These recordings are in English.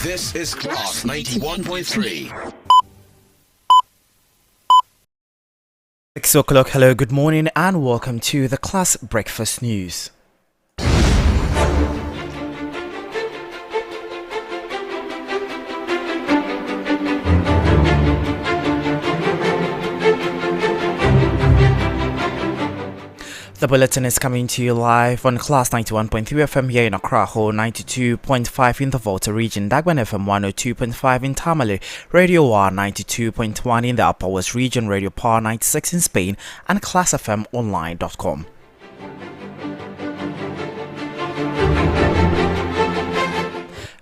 This is Class 91.3. 6 o'clock. Hello, good morning, and welcome to the Class Breakfast News. The bulletin is coming to you live on Class 91.3 FM here in Accra, 92.5 in the Volta region, Dagban FM 102.5 in Tamale, Radio R 92.1 in the Upper West region, Radio Power 96 in Spain, and ClassFMOnline.com.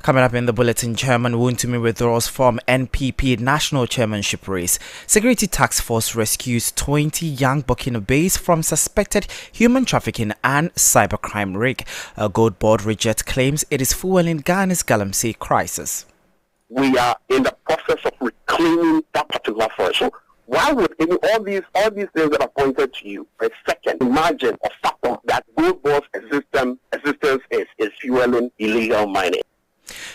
Coming up in the bulletin, Chairman Wontumi withdraws from NPP national chairmanship race. Security Task Force rescues 20 young Burkinabés from suspected human trafficking and cybercrime rig. A Gold Board rejects claims it is fueling Ghana's Galamsey crisis. We are in the process of reclaiming that particular forest. So why would all these things that are pointed to you for a second imagine or fathom that Gold Board's existence is fueling illegal mining?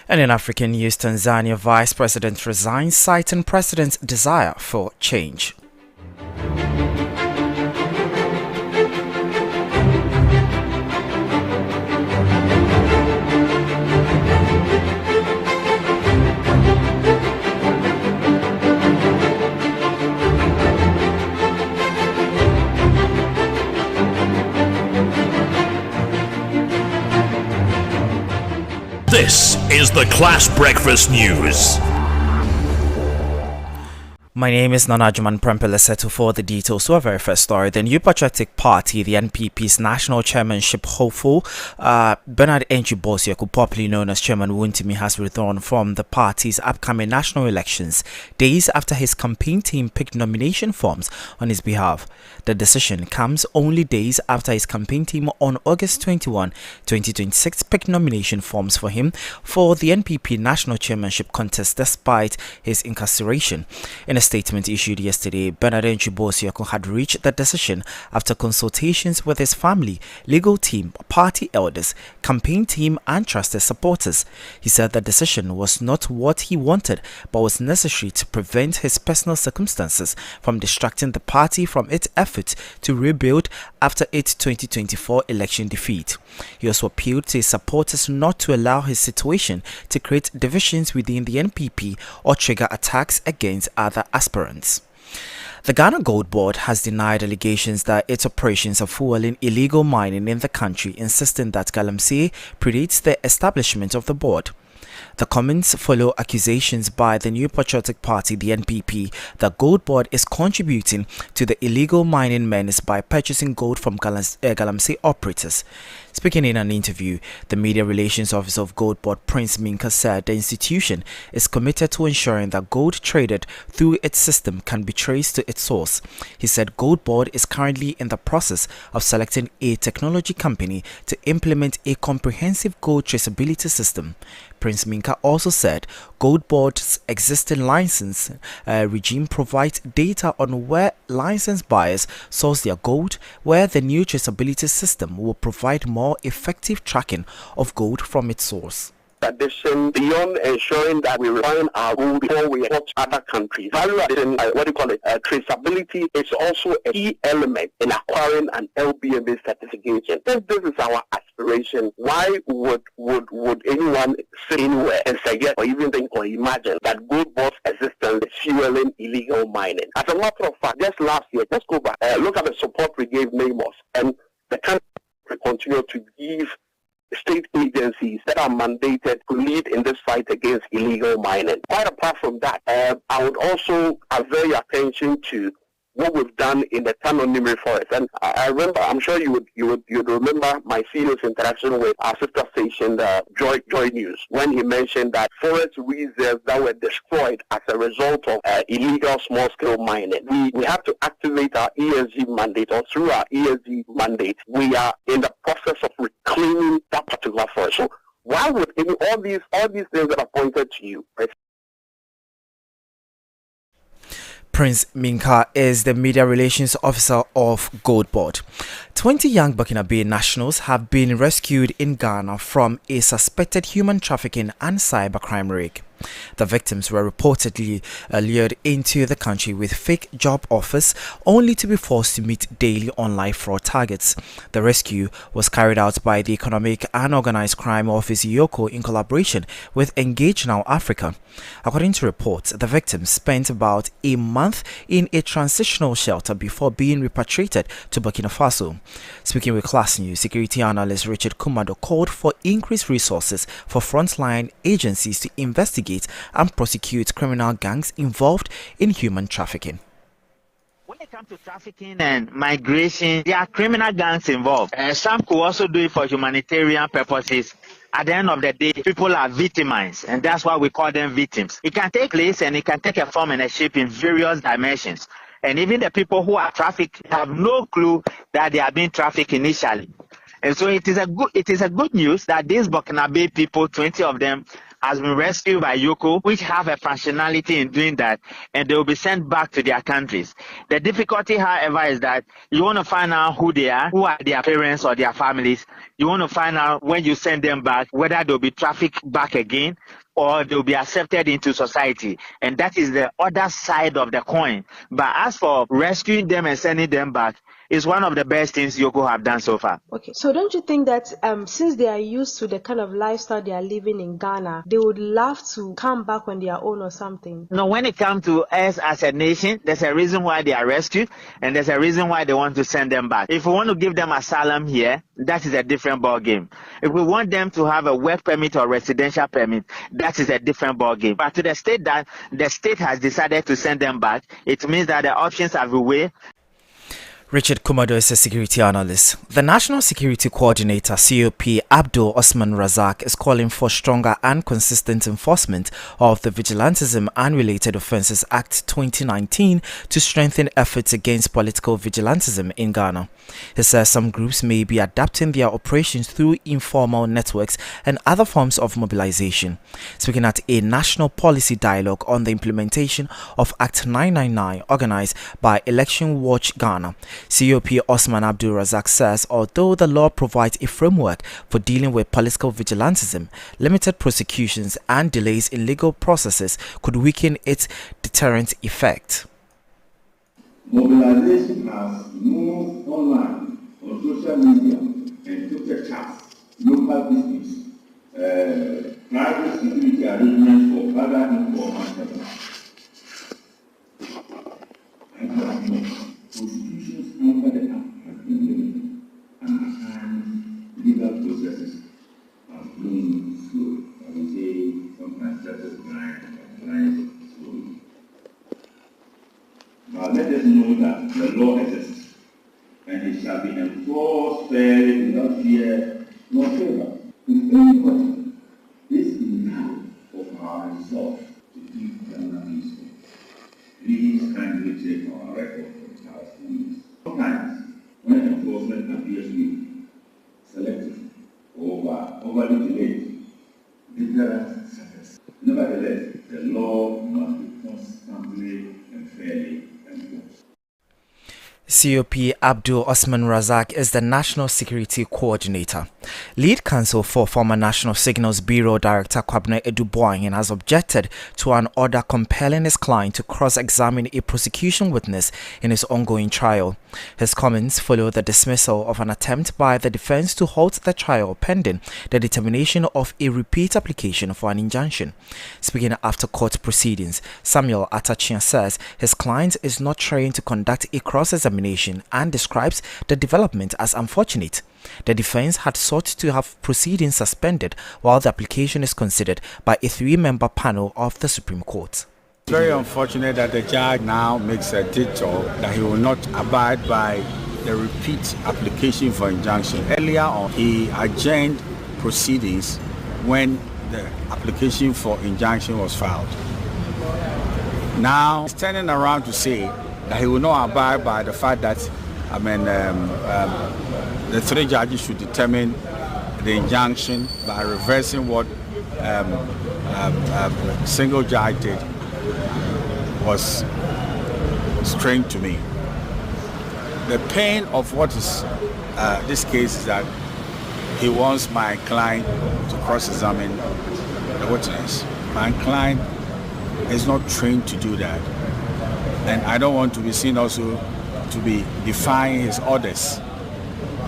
And in African news, Tanzania Vice President resigns, citing President's desire for change. This is the Class Breakfast News. My name is Agyemang Prempeh. Let's settle for the details to our very first story. The New Patriotic Party, the NPP's national chairmanship hopeful, Bernard Enchi Bosiaku, popularly known as Chairman Wontumi, has withdrawn from the party's upcoming national elections days after his campaign team picked nomination forms on his behalf. The decision comes only days after his campaign team on August 21, 2026 picked nomination forms for him for the NPP national chairmanship contest despite his incarceration. In a statement issued yesterday, Bernard Enchi Bosiaku had reached the decision after consultations with his family, legal team, party elders, campaign team and trusted supporters. He said the decision was not what he wanted but was necessary to prevent his personal circumstances from distracting the party from its efforts to rebuild after its 2024 election defeat. He also appealed to his supporters not to allow his situation to create divisions within the NPP or trigger attacks against other aspirants. The Ghana Gold Board has denied allegations that its operations are fueling illegal mining in the country, insisting that Galamsey predates the establishment of the board. The comments follow accusations by the New Patriotic Party, the NPP, that Gold Board is contributing to the illegal mining menace by purchasing gold from Galamsey operators. Speaking in an interview, the Media Relations Officer of Gold Board, Prince Minka, said the institution is committed to ensuring that gold traded through its system can be traced to its source. He said Gold Board is currently in the process of selecting a technology company to implement a comprehensive gold traceability system. Prince Minka also said Gold Board's existing license regime provides data on where licensed buyers source their gold, where the new traceability system will provide more effective tracking of gold from its source. Addition, beyond ensuring that we refine our gold before we export to other countries, value addition, traceability is also a key element in acquiring an LBMA certification. If this is our aspiration, why would anyone sit anywhere and suggest or even think or imagine that Gold Board's existence is fueling illegal mining? As a matter of fact, just last year, let's go back, look at the support we gave NAMOS, and the country continue to give state agencies that are mandated to lead in this fight against illegal mining. Quite apart from that, I would also avert your attention to what we've done in the Tanonimri forest. And I remember, I'm sure you would remember my CEO's interaction with our sister station, Joy News, when he mentioned that forest reserves that were destroyed as a result of illegal small-scale mining. We have to activate our ESG mandate, or through our ESG mandate, we are in the process of reclaiming that particular forest. So why would all these things that are pointed to you, right? Prince Minka is the media relations officer of Gold Board. 20 young Burkinabe nationals have been rescued in Ghana from a suspected human trafficking and cybercrime ring. The victims were reportedly lured into the country with fake job offers only to be forced to meet daily online fraud targets. The rescue was carried out by the Economic and Organized Crime Office (EOCO) in collaboration with Engage Now Africa. According to reports, the victims spent about a month in a transitional shelter before being repatriated to Burkina Faso. Speaking with Class News, security analyst Richard Kumado called for increased resources for frontline agencies to investigate and prosecute criminal gangs involved in human trafficking. When it comes to trafficking and migration, there are criminal gangs involved. Some could also do it for humanitarian purposes. At the end of the day, people are victimized, and that's why we call them victims. It can take place and it can take a form and a shape in various dimensions. And even the people who are trafficked have no clue that they are being trafficked initially. And so it is a good news that these Burkinabe people, 20 of them, has been rescued by EOCO, which have a functionality in doing that, and they will be sent back to their countries. The difficulty, however, is that you want to find out who they are, who are their parents or their families. You want to find out when you send them back, whether they'll be trafficked back again or they'll be accepted into society. And that is the other side of the coin. But as for rescuing them and sending them back, is one of the best things EOCO have done so far. Okay, so don't you think that since they are used to the kind of lifestyle they are living in Ghana, they would love to come back on their own or something? No, when it comes to us as a nation, there's a reason why they are rescued, and there's a reason why they want to send them back. If we want to give them asylum here, that is a different ball game. If we want them to have a work permit or residential permit, that is a different ball game. But to the state that the state has decided to send them back, it means that the options have a way. Richard Kumado is a security analyst. The National Security Coordinator, COP Abdul Osman Razak, is calling for stronger and consistent enforcement of the Vigilantism and Related Offences Act 2019 to strengthen efforts against political vigilantism in Ghana. He says some groups may be adapting their operations through informal networks and other forms of mobilization. Speaking at a national policy dialogue on the implementation of Act 999 organized by Election Watch Ghana, COP Osman Abdul Razak says although the law provides a framework for dealing with political vigilantism, limited prosecutions and delays in legal processes could weaken its deterrent effect. Mobilization has moved online on social media and Twitter chats, local business, private security arrangements for other informal sectors. Prosecutions under the Act have been limited, and at times legal processes have been slow. I would say sometimes justice clients slowly. Now let us know that the law exists, and it shall be enforced fairly without fear nor favor. If anybody is in doubt of our resolve to keep Ghana peaceful, please kindly check our record. Sometimes, when enforcement appears weak, selective, or overly delayed, deterrent suffers. Nevertheless, the law must be constantly and fairly enforced. COP Abdul Osman Razak is the National Security Coordinator. Lead counsel for former National Signals Bureau Director Kwabena Eduboying has objected to an order compelling his client to cross-examine a prosecution witness in his ongoing trial. His comments follow the dismissal of an attempt by the defense to halt the trial pending the determination of a repeat application for an injunction. Speaking after court proceedings, Samuel Atachia says his client is not trained to conduct a cross-examination and describes the development as unfortunate. The defense had sought to have proceedings suspended while the application is considered by a 3-member panel of the Supreme Court. It's very unfortunate that the judge now makes a detour that he will not abide by the repeat application for injunction. Earlier on, he adjourned proceedings when the application for injunction was filed. Now, he's turning around to say that he will not abide by the fact that the 3 judges should determine the injunction by reversing what single judge did was strange to me. The pain of what is this case is that he wants my client to cross-examine the witness. My client is not trained to do that, and I don't want to be seen also to be defying his orders.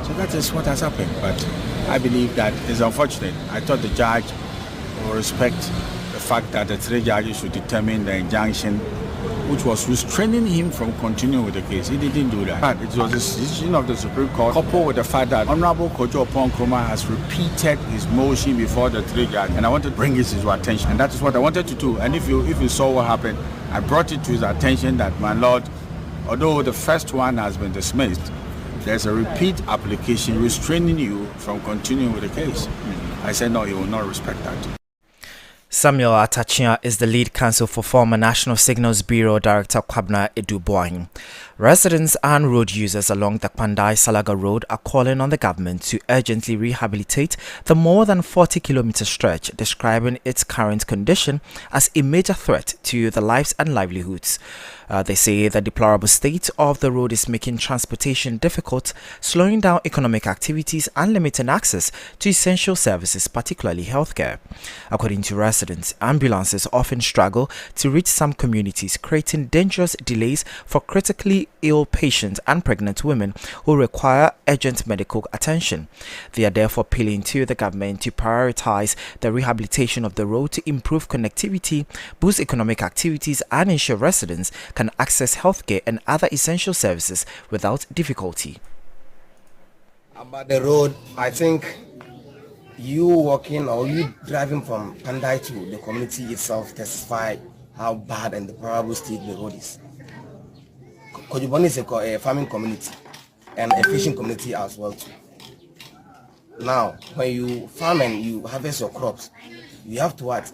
So that is what has happened, but I believe that is unfortunate. I thought the judge will respect the fact that the three judges should determine the injunction which was restraining him from continuing with the case. He didn't do that. But it was a decision of the Supreme Court, coupled with the fact that Honorable Kojo Oppong-Nkrumah has repeated his motion before the three judges, and I wanted to bring this to his attention, and that is what I wanted to do. And if you saw what happened, I brought it to his attention that, my Lord, although the first one has been dismissed, there's a repeat application restraining you from continuing with the case. I said no, he will not respect that. Samuel Atachia is the lead counsel for former National Signals Bureau Director Kwabena Eduboahing. Residents and road users along the Pandai-Salaga Road are calling on the government to urgently rehabilitate the more than 40-kilometer stretch, describing its current condition as a major threat to the lives and livelihoods. They say the deplorable state of the road is making transportation difficult, slowing down economic activities and limiting access to essential services, particularly healthcare. According to residents, ambulances often struggle to reach some communities, creating dangerous delays for critically ill patients and pregnant women who require urgent medical attention. They are therefore appealing to the government to prioritize the rehabilitation of the road to improve connectivity, boost economic activities, and ensure residents can access healthcare and other essential services without difficulty. About the road, I think you walking or you driving from Pandai to the community itself testify how bad and deplorable state the road is. Kojiboni is a farming community and a fishing community as well too. Now, when you farm and you harvest your crops, you have to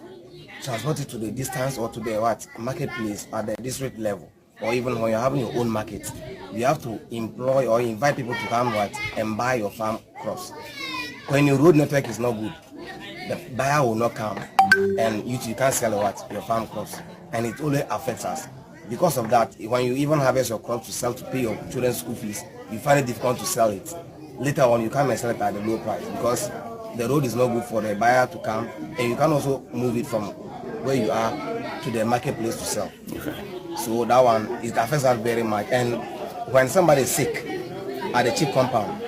transport it to the distance or to the marketplace at the district level, or even when you're having your own market, you have to employ or invite people to come and buy your farm crops. When your road network is not good, the buyer will not come, and you can't sell your farm crops, and it only affects us. Because of that, when you even harvest your crops to sell to pay your children's school fees, you find it difficult to sell it. Later on, you come and sell it at a low price because the road is not good for the buyer to come, and you can also move it from where you are to the marketplace to sell. So that one, it affects us very much. And when somebody is sick at the cheap compound,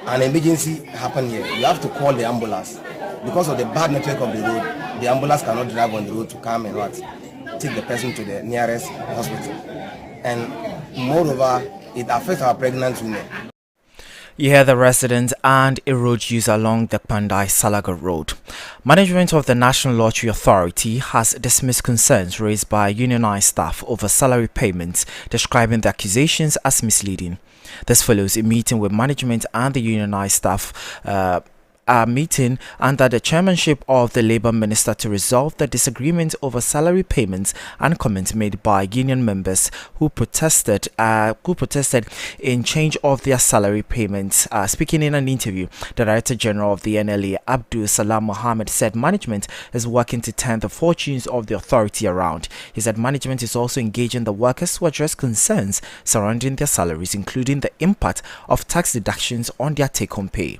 an emergency happen here, you have to call the ambulance. Because of the bad network of the road, the ambulance cannot drive on the road to come and take the person to the nearest hospital. And moreover, it affects our pregnant women. You hear the residents and a road user along the Pandai-Salaga Road. Management of the National Lottery Authority has dismissed concerns raised by unionized staff over salary payments, describing the accusations as misleading. This follows a meeting with management and the unionized staff meeting under the chairmanship of the Labour Minister to resolve the disagreement over salary payments and comments made by union members who protested in change of their salary payments. Speaking in an interview, the Director General of the NLA, Abdul Salam Mohammed, said management is working to turn the fortunes of the authority around. He said management is also engaging the workers to address concerns surrounding their salaries, including the impact of tax deductions on their take-home pay.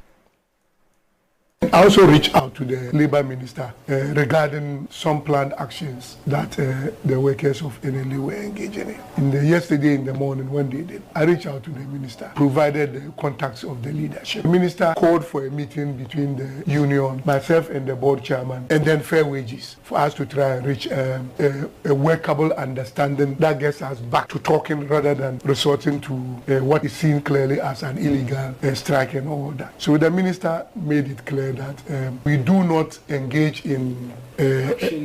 I also reached out to the Labour Minister regarding some planned actions that the workers of NLA were engaging in. Yesterday in the morning when they did, I reached out to the Minister, provided the contacts of the leadership. The Minister called for a meeting between the union, myself and the board chairman, and then fair wages for us to try and reach a workable understanding that gets us back to talking rather than resorting to what is seen clearly as an illegal strike and all that. So the Minister made it clear that we do not engage in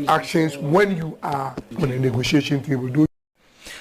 actions when you are on a negotiation table.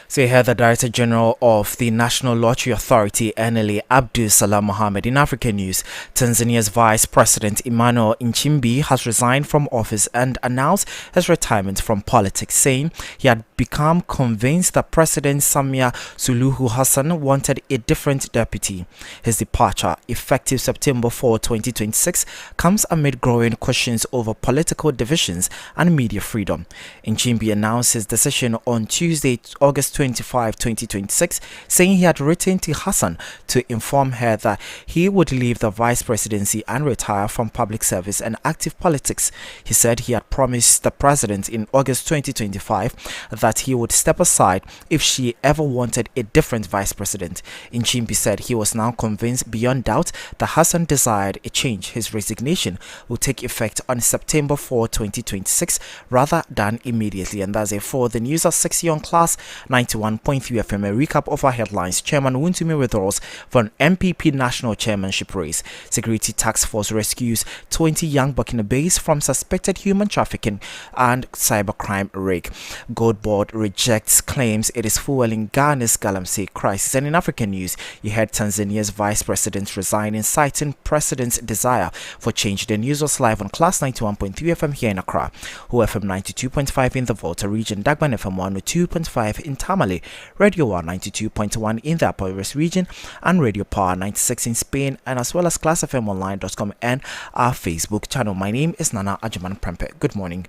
So you heard the Director General of the National Lottery Authority, NLA, Abdul Salam Mohammed. In African news, Tanzania's Vice President Emmanuel Nchimbi has resigned from office and announced his retirement from politics, saying he had become convinced that President Samia Suluhu Hassan wanted a different deputy. His departure, effective September 4, 2026, comes amid growing questions over political divisions and media freedom. Nchimbi announced his decision on Tuesday, August 25, 2026, saying he had written to Hassan to inform her that he would leave the vice presidency and retire from public service and active politics. He said he had promised the president in August 2025 that he would step aside if she ever wanted a different vice president. Nchimbi said he was now convinced beyond doubt that Hassan desired a change. His resignation will take effect on September 4, 2026 rather than immediately. And that's it for the news at 6 on Class 91.3 FM. A recap of our headlines. Chairman Wontumi withdraws from MPP national chairmanship race. Security Task Force rescues 20 young Burkinabés from suspected human trafficking and cybercrime rig. Gold Board rejects claims it is fueling Ghana's Galamsey crisis. And in African news, you heard Tanzania's vice president resigning, citing president's desire for change. The news was live on Class 91.3 FM here in Accra, Who FM 92.5 in the Volta region, Dagban FM 102.5 in Tamale, Radio 1 92.1 in the Upper West region, and Radio Power 96 in Spain, and as well as classfmonline.com and our Facebook channel. My name is Nana Agyemang Prempeh. Good morning.